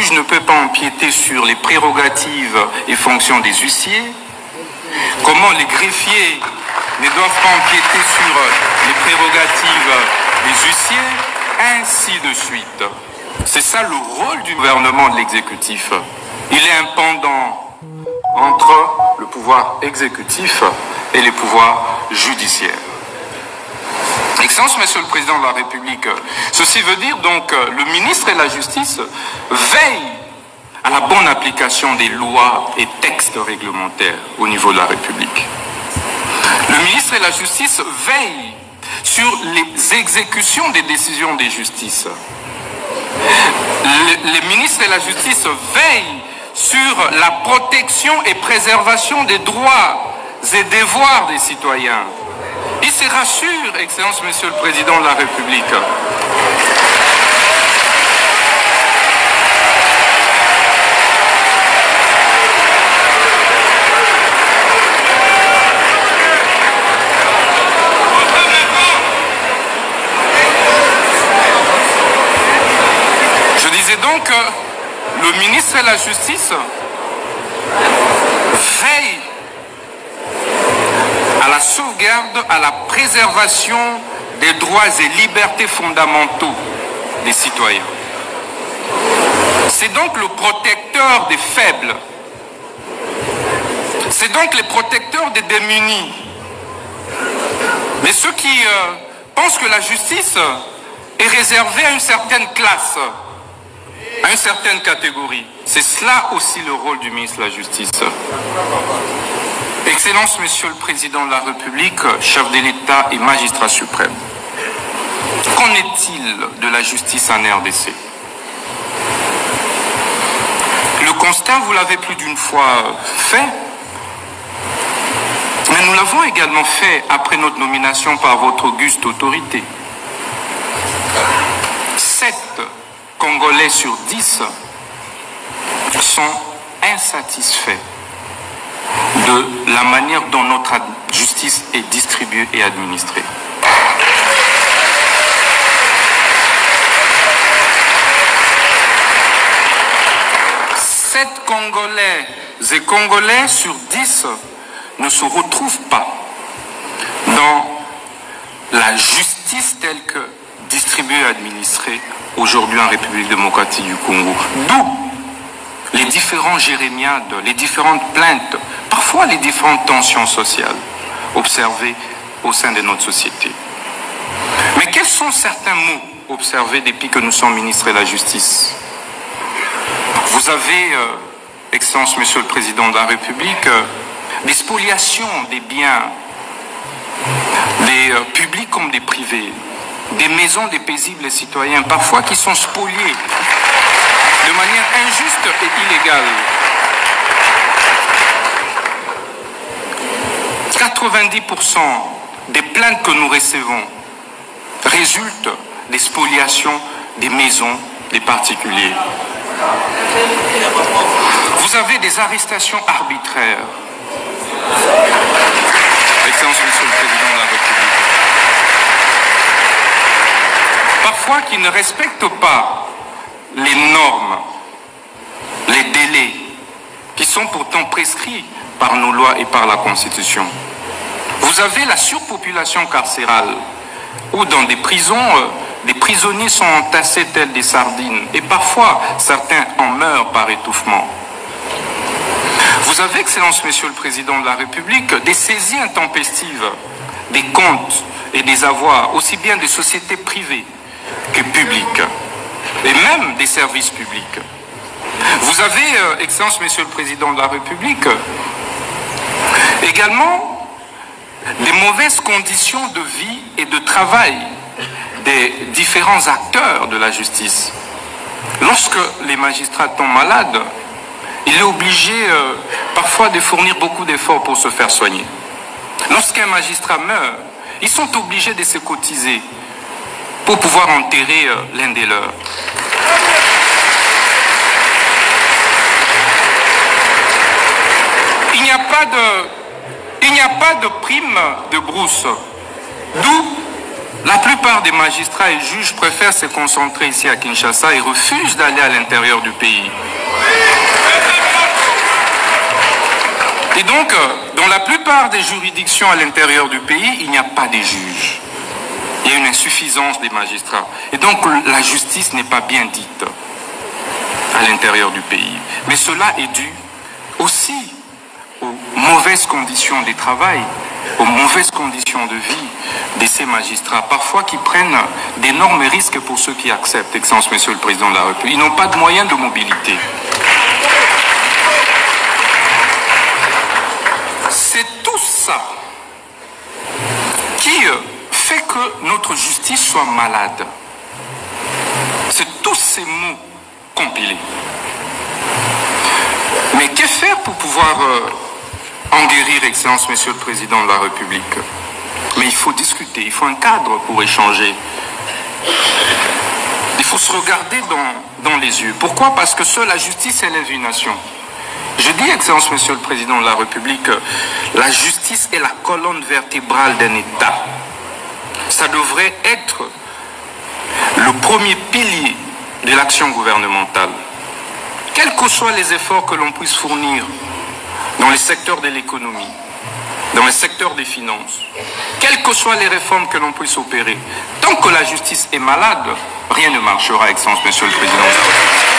juge ne peut pas empiéter sur les prérogatives et fonctions des huissiers, comment les greffiers ne doivent pas empiéter sur les prérogatives des huissiers, ainsi de suite. C'est ça le rôle du gouvernement, de l'exécutif. Il est un pendant entre le pouvoir exécutif et les pouvoirs judiciaires. Excellence, Monsieur le Président de la République, ceci veut dire donc que le ministre et la Justice veillent à la bonne application des lois et textes réglementaires au niveau de la République. Le ministre et la Justice veillent sur les exécutions des décisions des justices. Les ministres et la Justice veillent sur la protection et préservation des droits et devoirs des citoyens. Il se rassure, Excellence, Monsieur le Président de la République. Je disais donc que le ministre de la Justice veille à la sauvegarde, à la préservation des droits et libertés fondamentaux des citoyens. C'est donc le protecteur des faibles. C'est donc le protecteur des démunis. Mais ceux qui pensent que la justice est réservée à une certaine classe, à une certaine catégorie, c'est cela aussi le rôle du ministre de la Justice. Excellence, Monsieur le Président de la République, chef de l'État et magistrat suprême, qu'en est-il de la justice en RDC? Le constat, vous l'avez plus d'une fois fait, mais nous l'avons également fait après notre nomination par votre auguste autorité. 7 Congolais sur 10 sont insatisfaits de la manière dont notre justice est distribuée et administrée. Sept Congolais et Congolais sur 10 ne se retrouvent pas dans la justice telle que distribuée et administrée aujourd'hui en République démocratique du Congo. D'où les différents jérémiades, les différentes plaintes, parfois les différentes tensions sociales observées au sein de notre société. Mais quels sont certains mots observés depuis que nous sommes ministres de la Justice? Vous avez, Excellence, Monsieur le Président de la République, des spoliations des biens, des publics comme des privés, des maisons des paisibles citoyens, parfois qui sont spoliées de manière injuste et illégale. 90% des plaintes que nous recevons résultent des spoliations des maisons des particuliers. Vous avez des arrestations arbitraires. Excellence, Monsieur le Président de la République. Parfois qui ne respectent pas les normes, les délais, qui sont pourtant prescrits par nos lois et par la Constitution. Vous avez la surpopulation carcérale, où dans des prisons, des prisonniers sont entassés tels des sardines, et parfois certains en meurent par étouffement. Vous avez, Excellence, Monsieur le Président de la République, des saisies intempestives des comptes et des avoirs, aussi bien des sociétés privées que publiques, et même des services publics. Vous avez, Excellence, Monsieur le Président de la République, également des mauvaises conditions de vie et de travail des différents acteurs de la justice. Lorsque les magistrats tombent malades, il est obligé parfois de fournir beaucoup d'efforts pour se faire soigner. Lorsqu'un magistrat meurt, ils sont obligés de se cotiser pour pouvoir enterrer l'un des leurs. Il n'y a pas de prime de brousse. D'où La plupart des magistrats et juges préfèrent se concentrer ici à Kinshasa et refusent d'aller à l'intérieur du pays. Et donc, dans la plupart des juridictions à l'intérieur du pays, il n'y a pas de juges. Il y a une insuffisance des magistrats. Et donc, la justice n'est pas bien dite à l'intérieur du pays. Mais cela est dû aussi aux mauvaises conditions de travail, aux mauvaises conditions de vie de ces magistrats, parfois qui prennent d'énormes risques pour ceux qui acceptent, Excellence Monsieur le Président de la République. Ils n'ont pas de moyens de mobilité. C'est tout ça qui fait que notre justice soit malade. C'est tous ces mots compilés. Mais que faire pour pouvoir en guérir, Excellence Monsieur le Président de la République? Mais il faut discuter, il faut un cadre pour échanger. Il faut se regarder dans les yeux. Pourquoi? Parce que seule la justice élève une nation. Je dis, Excellence Monsieur le Président de la République, la justice est la colonne vertébrale d'un État. Ça devrait être le premier pilier de l'action gouvernementale. Quels que soient les efforts que l'on puisse fournir dans les secteurs de l'économie, dans les secteurs des finances, quelles que soient les réformes que l'on puisse opérer, tant que la justice est malade, rien ne marchera, Excellence Monsieur le Président de la République.